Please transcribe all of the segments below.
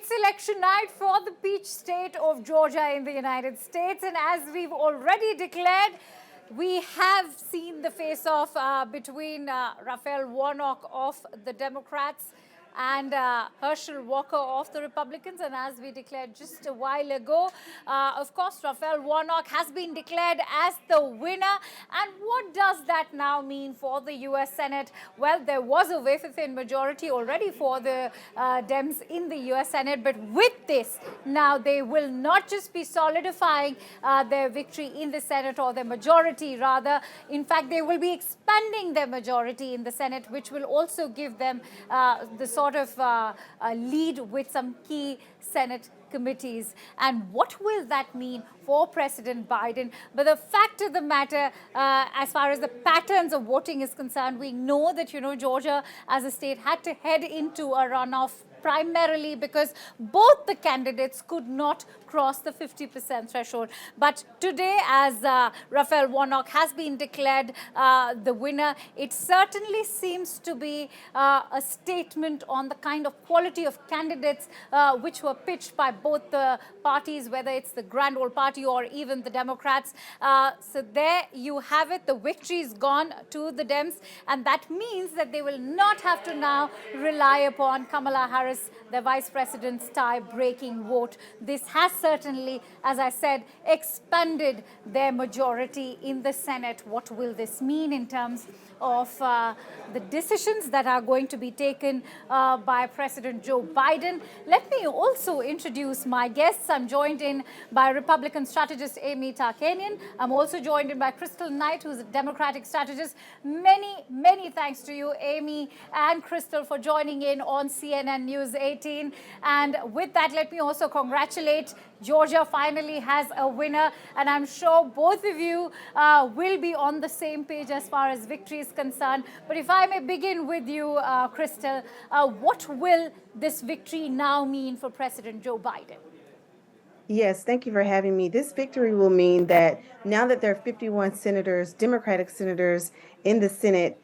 It's election night for the peach state of Georgia in the United States. And as we've already declared, we have seen the face-off between Raphael Warnock of the Democrats and Herschel Walker of the Republicans. And as we declared just a while ago, of course, Raphael Warnock has been declared as the winner. And what does that now mean for the U.S. Senate? Well, there was a wafer-thin majority already for the Dems in the U.S. Senate. But with this, now they will not just be solidifying their victory in the Senate, or their majority rather. In fact, they will be expanding their majority in the Senate, which will also give them the sort of lead with some key Senate committees. And what will that mean for President Biden? But the fact of the matter, as far as the patterns of voting is concerned, we know that, Georgia as a state had to head into a runoff primarily because both the candidates could not cross the 50% threshold. But today, as Raphael Warnock has been declared the winner, it certainly seems to be a statement on the kind of quality of candidates which were pitched by both the parties, whether it's the Grand Old Party or even the Democrats. So there you have it. The victory is gone to the Dems, and that means that they will not have to now rely upon Kamala Harris, the vice president's tie-breaking vote. This has certainly, as I said, expanded their majority in the Senate. What will this mean in terms of the decisions that are going to be taken by President Joe Biden? Let me also introduce my guests. I'm joined in by Republican strategist Amy Tarkanian. I'm also joined in by Crystal Knight, who's a Democratic strategist. Many thanks to you, Amy and Crystal, for joining in on CNN News 18. And with that, let me also congratulate Georgia finally has a winner, and I'm sure both of you will be on the same page as far as victory is concerned. But if I may begin with you, Crystal, what will this victory now mean for President Joe Biden? Yes, thank you for having me. This victory will mean that now that there are 51 senators, Democratic senators in the Senate,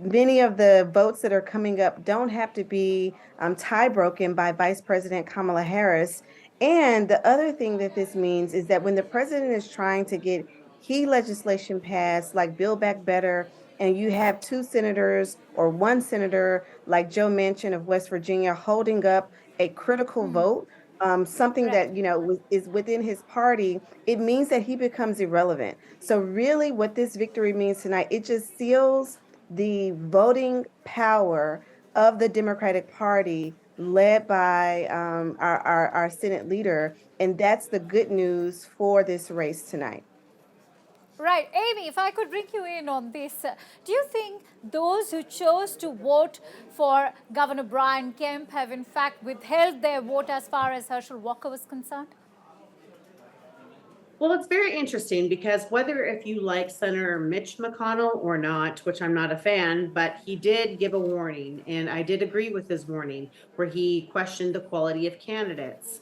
many of the votes that are coming up don't have to be tie broken by Vice President Kamala Harris. And the other thing that this means is that when the president is trying to get key legislation passed, like Build Back Better, and you have two senators or one senator like Joe Manchin of West Virginia holding up a critical vote, something that, is within his party, it means that he becomes irrelevant. So really what this victory means tonight, it just seals the voting power of the Democratic Party led by our Senate leader. And that's the good news for this race tonight. Right. Amy, if I could bring you in on this, do you think those who chose to vote for Governor Brian Kemp have in fact withheld their vote as far as Herschel Walker was concerned? Well, it's very interesting because whether if you like Senator Mitch McConnell or not, which I'm not a fan, but he did give a warning, and I did agree with his warning, where he questioned the quality of candidates.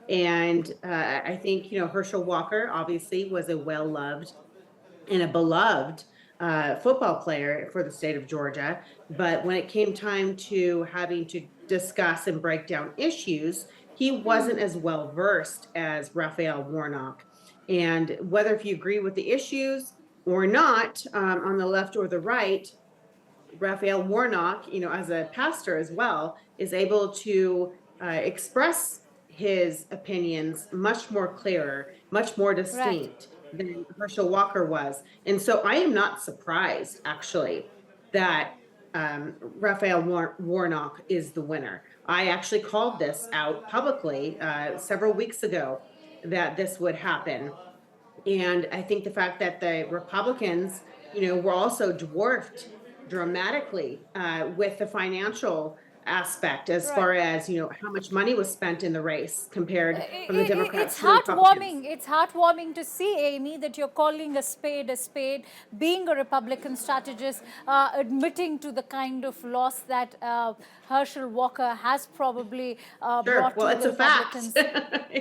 And I think, Herschel Walker obviously was a well-loved and a beloved football player for the state of Georgia. But when it came time to having to discuss and break down issues, he wasn't as well versed as Raphael Warnock. And whether if you agree with the issues or not, on the left or the right, Raphael Warnock, as a pastor as well, is able to express his opinions much more clearer, much more distinct. Right. Than Herschel Walker was. And so I am not surprised, actually, that Raphael Warnock is the winner. I actually called this out publicly several weeks ago that this would happen. And I think the fact that the Republicans, were also dwarfed dramatically with the financial aspect as far as, how much money was spent in the race compared from the Democrats to the Republicans. It's heartwarming to see, Amy, that you're calling a spade, being a Republican strategist, admitting to the kind of loss that Herschel Walker has probably brought to the Republicans.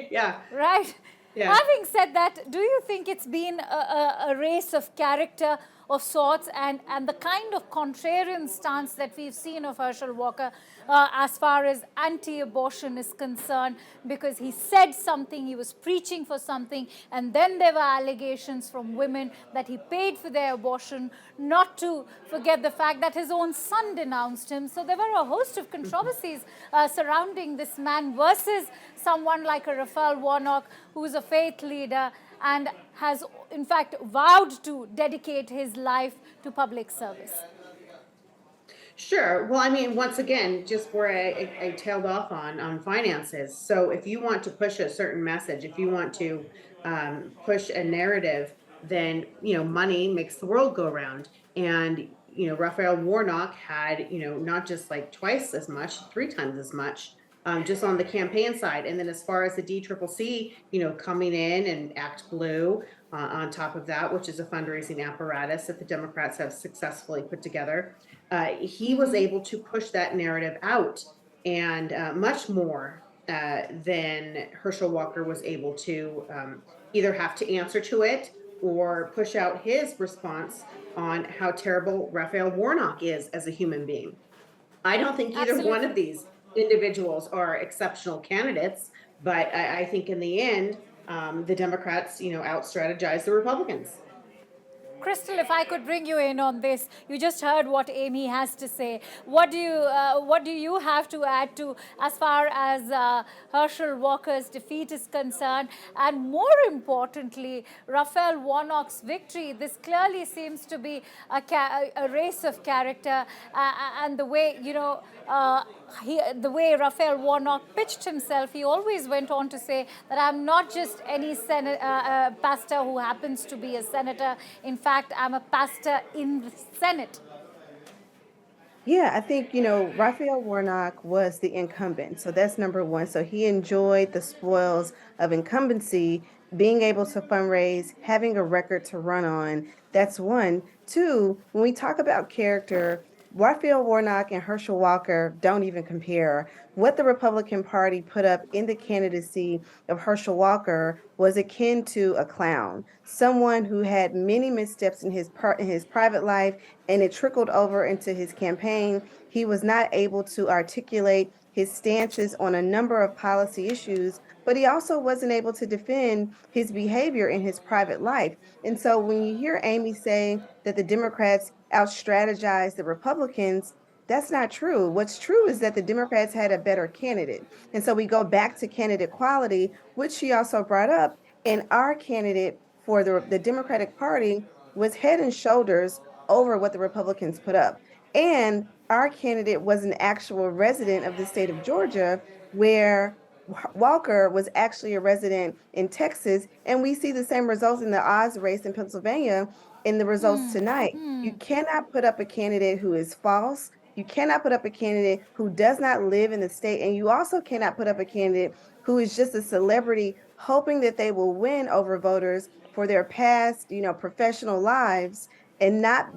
Yeah. Right? Yeah. Having said that, do you think it's been a race of character, of sorts, and the kind of contrarian stance that we've seen of Herschel Walker as far as anti-abortion is concerned, because he said something, he was preaching for something, and then there were allegations from women that he paid for their abortion, not to forget the fact that his own son denounced him. So there were a host of controversies surrounding this man versus someone like a Raphael Warnock, who is a faith leader and has in fact vowed to dedicate his life to public service. Sure. Well, I mean, once again, just where I tailed off on finances. So if you want to push a certain message, if you want to push a narrative, then, money makes the world go round. And, Raphael Warnock had, not just like twice as much, 3 times as much, just on the campaign side. And then as far as the DCCC, coming in and Act Blue on top of that, which is a fundraising apparatus that the Democrats have successfully put together, he was able to push that narrative out, and much more than Herschel Walker was able to either have to answer to it or push out his response on how terrible Raphael Warnock is as a human being. I don't think either one of these individuals are exceptional candidates, but I think in the end, the Democrats, out-strategize the Republicans. Crystal, if I could bring you in on this, you just heard what Amy has to say. What do you have to add to as far as Herschel Walker's defeat is concerned, and more importantly, Raphael Warnock's victory? This clearly seems to be a race of character, and the way the way Raphael Warnock pitched himself, he always went on to say that I'm not just any pastor who happens to be a senator. In fact, I'm a pastor in the Senate. Yeah, I think, Raphael Warnock was the incumbent. So that's number one. So he enjoyed the spoils of incumbency, being able to fundraise, having a record to run on. That's one. Two, when we talk about character, Raphael Warnock and Herschel Walker don't even compare. What the Republican Party put up in the candidacy of Herschel Walker was akin to a clown, someone who had many missteps in his private life, and it trickled over into his campaign. He was not able to articulate his stances on a number of policy issues, but he also wasn't able to defend his behavior in his private life. And so when you hear Amy say that the Democrats out-strategized the Republicans, that's not true. What's true is that the Democrats had a better candidate. And so we go back to candidate quality, which she also brought up. And our candidate for the Democratic Party was head and shoulders over what the Republicans put up. And our candidate was an actual resident of the state of Georgia, where Walker was actually a resident in Texas. And we see the same results in the Oz race in Pennsylvania in the results tonight. You cannot put up a candidate who is false. You cannot put up a candidate who does not live in the state. And you also cannot put up a candidate who is just a celebrity hoping that they will win over voters for their past, professional lives, and not,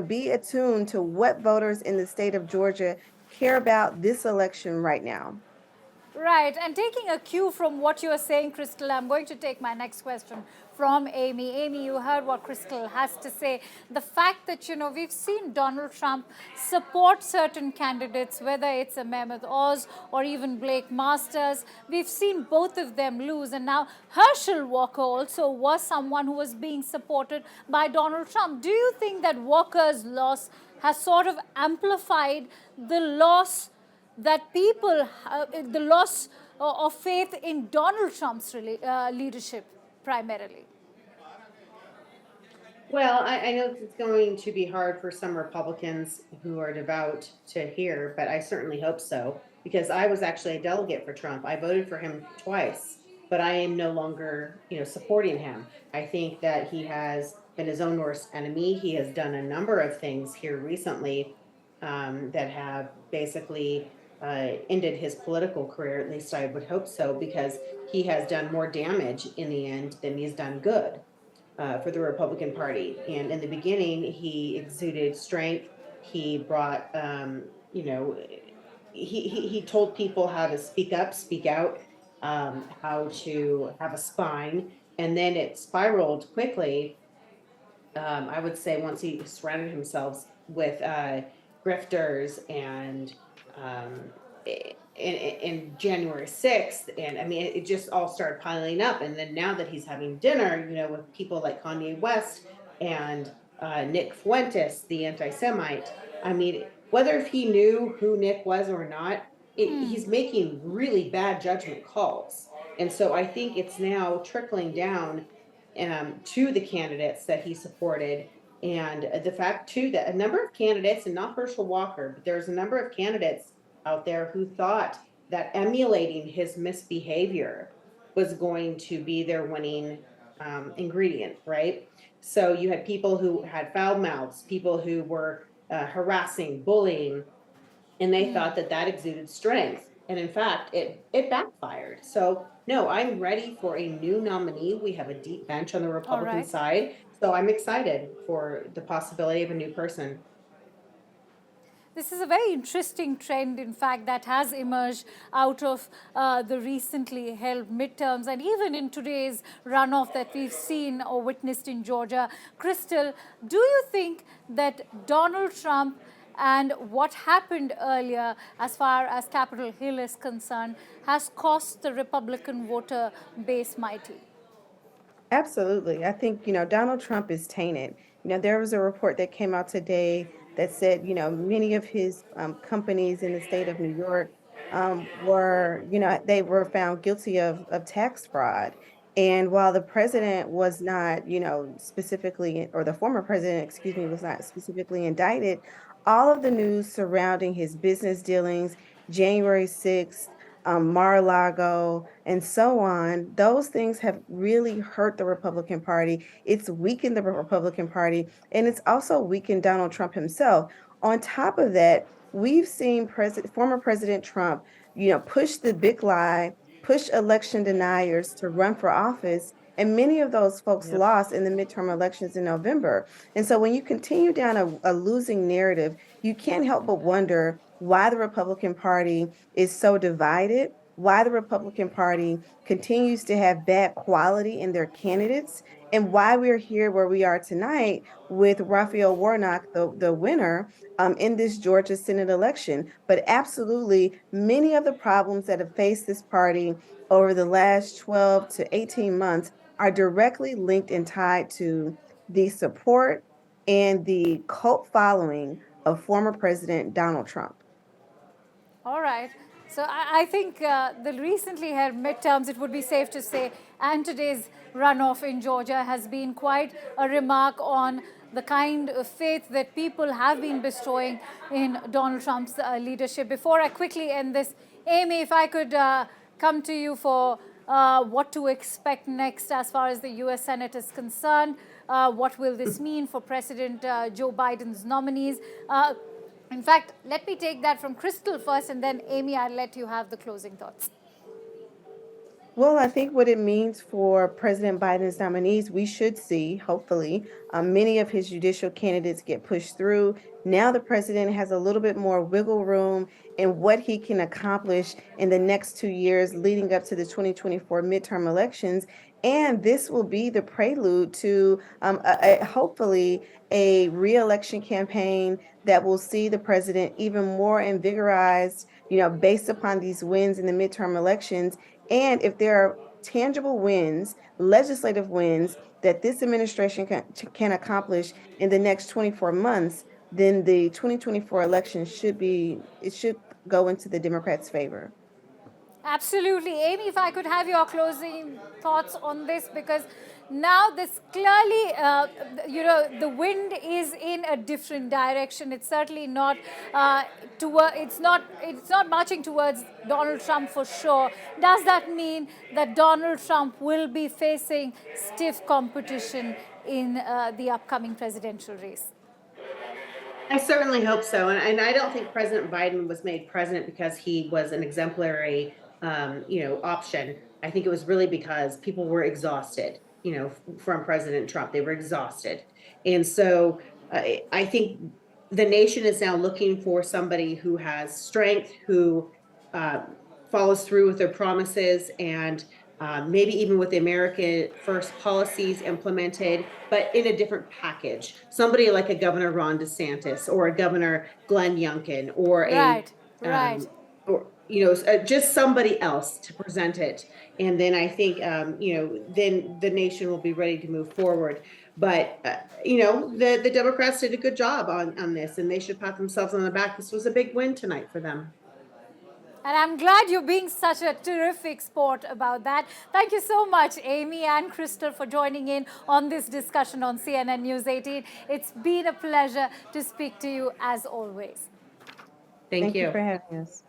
be attuned to what voters in the state of Georgia care about this election right now. Right, and taking a cue from what you're saying, Crystal, I'm going to take my next question from Amy. Amy, you heard what Crystal has to say. The fact that, we've seen Donald Trump support certain candidates, whether it's a Mehmet Oz or even Blake Masters, we've seen both of them lose. And now Herschel Walker also was someone who was being supported by Donald Trump. Do you think that Walker's loss has sort of amplified the loss that people, the loss of faith in Donald Trump's leadership primarily? Well, I know it's going to be hard for some Republicans who are devout to hear, but I certainly hope so, because I was actually a delegate for Trump. I voted for him twice, but I am no longer, supporting him. I think that he has been his own worst enemy. He has done a number of things here recently that have basically ended his political career. At least I would hope so, because he has done more damage in the end than he's done good for the Republican Party. And in the beginning, he exuded strength. He brought, he told people how to speak up, speak out, how to have a spine. And then it spiraled quickly I would say once he surrounded himself with grifters and in January 6th, and I mean it just all started piling up. And then now that he's having dinner, with people like Kanye West and Nick Fuentes, the anti-Semite, I mean, whether if he knew who Nick was or not, he's making really bad judgment calls. And so I think it's now trickling down to the candidates that he supported. And the fact, too, that a number of candidates, and not Herschel Walker, but there's a number of candidates out there who thought that emulating his misbehavior was going to be their winning ingredient, right? So you had people who had foul mouths, people who were harassing, bullying, and they thought that that exuded strength. And in fact, it backfired. So no, I'm ready for a new nominee. We have a deep bench on the Republican right. side. So I'm excited for the possibility of a new person. This is a very interesting trend, in fact, that has emerged out of the recently held midterms and even in today's runoff that we've seen or witnessed in Georgia. Crystal, do you think that Donald Trump and what happened earlier as far as Capitol Hill is concerned has cost the Republican voter base mighty? Absolutely. I think, Donald Trump is tainted. There was a report that came out today that said, many of his companies in the state of New York were, they were found guilty of tax fraud. And while the president was not, specifically, or the former president, excuse me, was not specifically indicted, all of the news surrounding his business dealings, January 6th, Mar-a-Lago, and so on, those things have really hurt the Republican Party. It's weakened the Republican Party, and it's also weakened Donald Trump himself. On top of that, we've seen former President Trump, push the big lie, push election deniers to run for office. And many of those folks lost in the midterm elections in November. And so when you continue down a losing narrative, you can't help but wonder why the Republican Party is so divided, why the Republican Party continues to have bad quality in their candidates, and why we're here where we are tonight with Raphael Warnock, the winner in this Georgia Senate election. But absolutely, many of the problems that have faced this party over the last 12 to 18 months are directly linked and tied to the support and the cult following of former President Donald Trump. All right. So I think the recently held midterms, it would be safe to say, and today's runoff in Georgia has been quite a remark on the kind of faith that people have been bestowing in Donald Trump's leadership. Before I quickly end this, Amy, if I could come to you for what to expect next as far as the U.S. Senate is concerned. What will this mean for President Joe Biden's nominees? In fact, let me take that from Crystal first, and then Amy, I'll let you have the closing thoughts. Well, I think what it means for President Biden's nominees, we should see, hopefully, many of his judicial candidates get pushed through. Now the president has a little bit more wiggle room in what he can accomplish in the next 2 years leading up to the 2024 midterm elections. And this will be the prelude to hopefully a re-election campaign that will see the president even more invigorized, based upon these wins in the midterm elections. And if there are tangible wins, legislative wins that this administration can accomplish in the next 24 months, then the 2024 election should go into the Democrats' favor. Absolutely. Amy, if I could have your closing thoughts on this, because now this clearly, the wind is in a different direction. It's certainly not it's not marching towards Donald Trump for sure. Does that mean that Donald Trump will be facing stiff competition in the upcoming presidential race? I certainly hope so. And I don't think President Biden was made president because he was an exemplary option. I think it was really because people were exhausted, from President Trump. They were exhausted. And so I think the nation is now looking for somebody who has strength, who follows through with their promises, and maybe even with the American First policies implemented, but in a different package. Somebody like a Governor Ron DeSantis or a Governor Glenn Youngkin or Right, right. or just somebody else to present it. And then I think, then the nation will be ready to move forward. But, the Democrats did a good job on this, and they should pat themselves on the back. This was a big win tonight for them. And I'm glad you're being such a terrific sport about that. Thank you so much, Amy and Crystal, for joining in on this discussion on CNN News 18. It's been a pleasure to speak to you as always. Thank Thank you you. for having us.